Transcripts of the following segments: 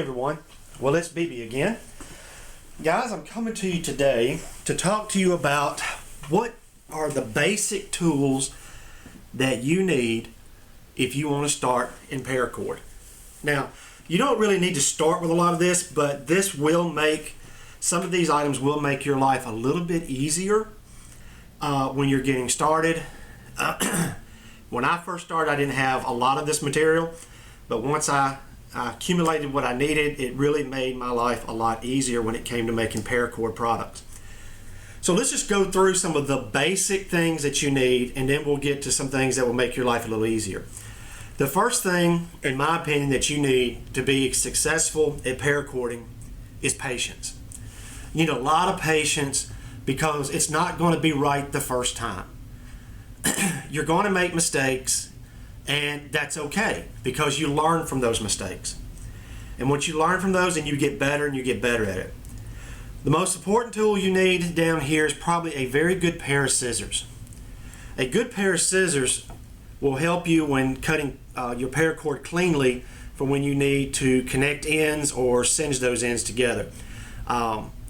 everyone, well, it's BB again. Guys, I'm coming to you today to talk to you about what are the basic tools that you need if you want to start in Paracord. Now, you don't really need to start with a lot of this, but this will make, some of these items will make your life a little bit easier when you're getting started. When I first started, I didn't have a lot of this material, but once I accumulated what I needed, it really made my life a lot easier when it came to making Paracord products. So let's just go through some of the basic things that you need, and then we'll get to some things that will make your life a little easier. The first thing, in my opinion, that you need to be successful at paracording is patience. You need a lot of patience because it's not going to be right the first time. You're going to make mistakes, and that's okay because you learn from those mistakes. And once you learn from those, then you get better and you get better at it. The most important tool you need down here is probably a very good pair of scissors. A good pair of scissors will help you when cutting your paracord cleanly for when you need to connect ends or singe those ends together.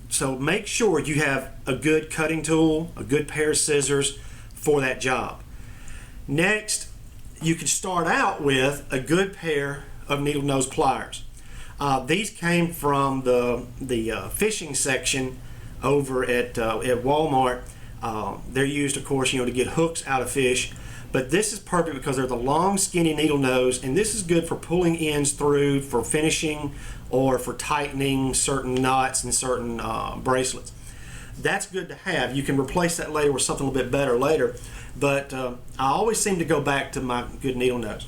So make sure you have a good cutting tool, a good pair of scissors for that job. Next, you can start out with a good pair of needle nose pliers. These came from the fishing section over at Walmart. They're used, of course, to get hooks out of fish. But this is perfect because they're the long, skinny needle nose, and this is good for pulling ends through for finishing or for tightening certain knots and certain bracelets. That's good to have. You can replace that later with something a little bit better later, but I always seem to go back to my good needle nose.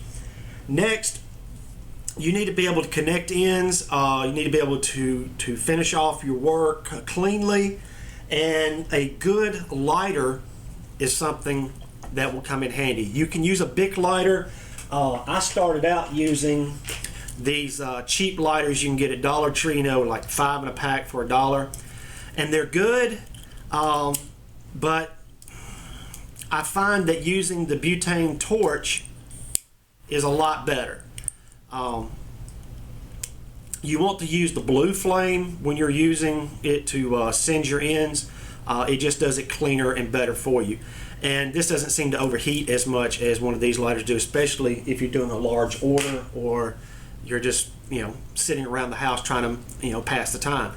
Next, you need to be able to connect ends. You need to be able to finish off your work cleanly, and a good lighter is something that will come in handy. You can use a Bic lighter. I started out using these cheap lighters you can get at Dollar Tree, like 5 in a pack for $1. And they're good, but I find that using the butane torch is a lot better. You want to use the blue flame when you're using it to singe your ends. It just does it cleaner and better for you. And this doesn't seem to overheat as much as one of these lighters do, especially if you're doing a large order or you're just sitting around the house trying to pass the time.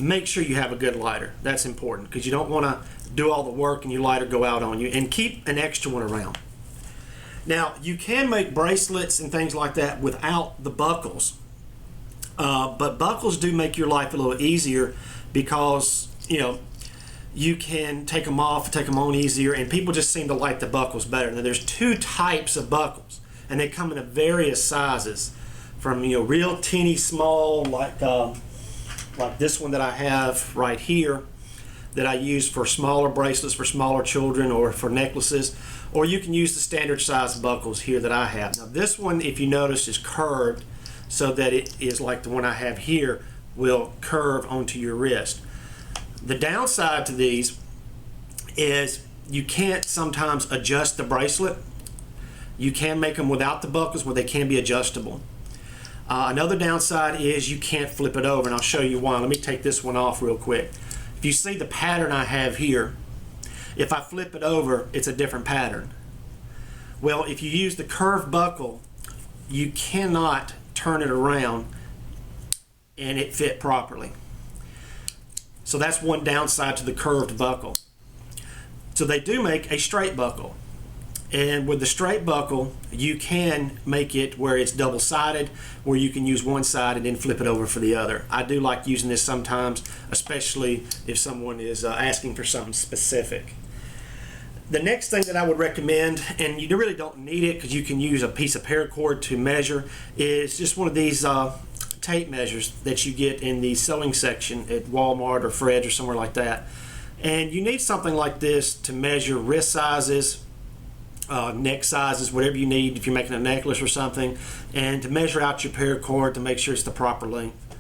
Make sure you have a good lighter. That's important because you don't want to do all the work and your lighter go out on you. And keep an extra one around. Now, you can make bracelets and things like that without the buckles. But buckles do make your life a little easier because, you can take them off, take them on easier, and people just seem to like the buckles better. Now, there's two types of buckles, and they come in various sizes, from real teeny small, like this one that I have right here, that I use for smaller bracelets for smaller children or for necklaces, or you can use the standard size buckles here that I have. Now, this one, if you notice, is curved so that it is like the one I have here will curve onto your wrist. The downside to these is you can't sometimes adjust the bracelet. You can make them without the buckles where they can be adjustable. Another downside is you can't flip it over, and I'll show you why. Let me take this one off real quick. If you see the pattern I have here, if I flip it over, it's a different pattern. Well, if you use the curved buckle, you cannot turn it around and it fit properly. So that's one downside to the curved buckle. So they do make a straight buckle. And with the straight buckle, you can make it where it's double-sided, where you can use one side and then flip it over for the other. I do like using this sometimes, especially if someone is asking for something specific. The next thing that I would recommend, and you really don't need it because you can use a piece of paracord to measure, is just one of these tape measures that you get in the sewing section at Walmart or Fred's or somewhere like that. And you need something like this to measure wrist sizes, neck sizes, whatever you need if you're making a necklace or something, and to measure out your paracord to make sure it's the proper length.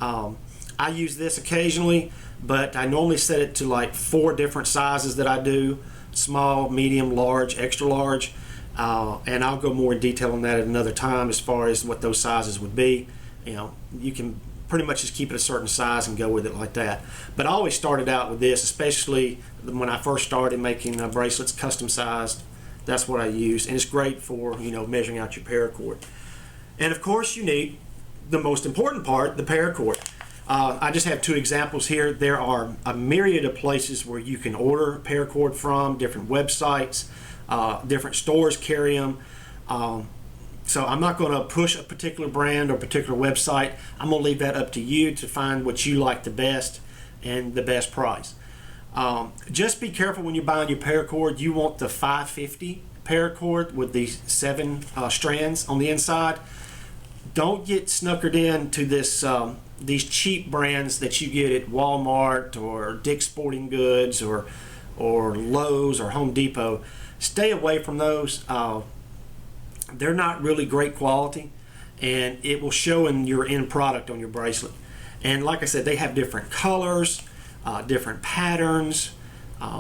I use this occasionally, but I normally set it to like 4 different sizes that I do: small, medium, large, extra large, and I'll go more in detail on that at another time as far as what those sizes would be. You can pretty much just keep it a certain size and go with it like that. But I always started out with this, especially when I first started making bracelets custom sized. That's what I use, and it's great for measuring out your paracord. And of course, you need the most important part, the paracord. I just have two examples here. There are a myriad of places where you can order paracord from, different websites, different stores carry them. So I'm not going to push a particular brand or particular website. I'm going to leave that up to you to find what you like the best and the best price. Just be careful when you're buying your paracord. You want the 550 paracord with these 7 strands on the inside. Don't get snookered into this these cheap brands that you get at Walmart or Dick's Sporting Goods or Lowe's or Home Depot. Stay away from those. They're not really great quality, and it will show in your end product on your bracelet. And like I said, they have different colors, different patterns,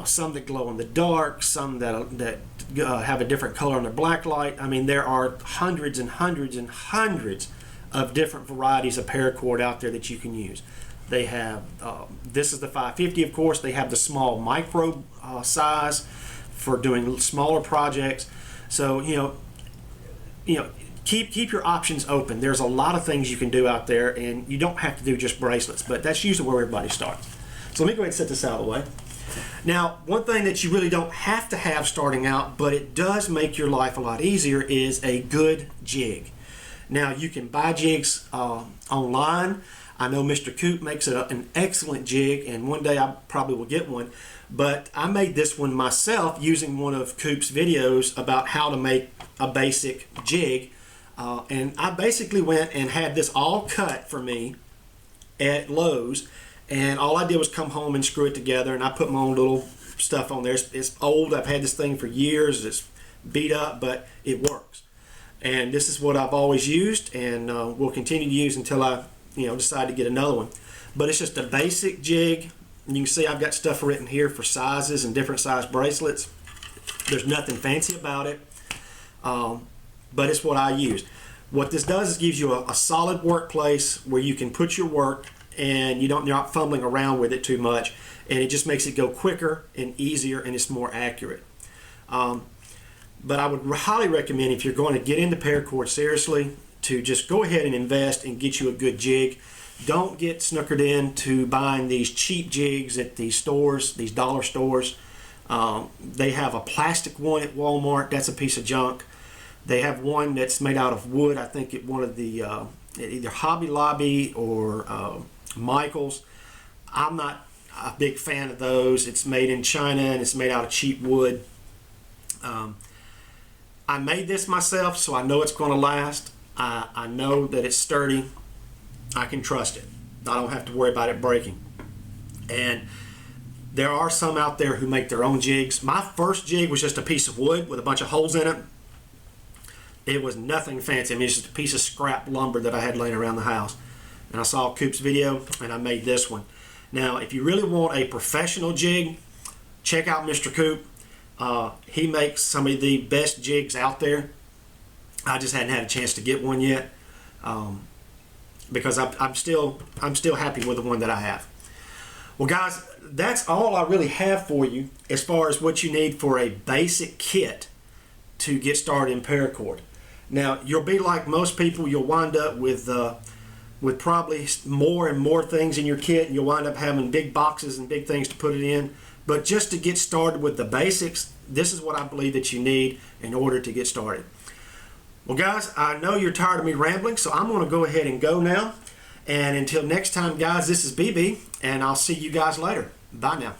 some that glow in the dark, some that have a different color on their black light. I mean, there are hundreds and hundreds and hundreds of different varieties of paracord out there that you can use. They have, this is the 550, of course. They have the small micro size for doing smaller projects. So, keep your options open. There's a lot of things you can do out there, and you don't have to do just bracelets, but that's usually where everybody starts. So let me go ahead and set this out of the way. Now, one thing that you really don't have to have starting out, but it does make your life a lot easier, is a good jig. Now, you can buy jigs online. I know Mr. Coop makes an excellent jig, and one day I probably will get one. But I made this one myself using one of Coop's videos about how to make a basic jig. And I basically went and had this all cut for me at Lowe's. And all I did was come home and screw it together, and I put my own little stuff on there. It's old. I've had this thing for years. It's beat up, but it works. And this is what I've always used, and will continue to use until I decide to get another one. But it's just a basic jig. And you can see I've got stuff written here for sizes and different size bracelets. There's nothing fancy about it, but it's what I use. What this does is gives you a solid workplace where you can put your work, and you're not fumbling around with it too much, and it just makes it go quicker and easier, and it's more accurate. But I would highly recommend, if you're going to get into paracord seriously, to just go ahead and invest and get you a good jig. Don't get snookered into buying these cheap jigs at these stores, these dollar stores. They have a plastic one at Walmart. That's a piece of junk. They have one that's made out of wood. I think at one of the either Hobby Lobby or Michael's. I'm not a big fan of those. It's made in China, and it's made out of cheap wood. I made this myself, so I know it's going to last. I know that it's sturdy. I can trust it. I don't have to worry about it breaking. And there are some out there who make their own jigs. My first jig was just a piece of wood with a bunch of holes in it. It was nothing fancy. I mean, it's just a piece of scrap lumber that I had laying around the house. And I saw Coop's video, and I made this one. Now, if you really want a professional jig, check out Mr. Coop. He makes some of the best jigs out there. I just hadn't had a chance to get one yet, because I'm still happy with the one that I have. Well, guys, that's all I really have for you as far as what you need for a basic kit to get started in paracord. Now, you'll be like most people. You'll wind up with probably more and more things in your kit, and you'll wind up having big boxes and big things to put it in. But just to get started with the basics, this is what I believe that you need in order to get started. Well, guys, I know you're tired of me rambling, so I'm going to go ahead and go now. And until next time, guys, this is BB, and I'll see you guys later. Bye now.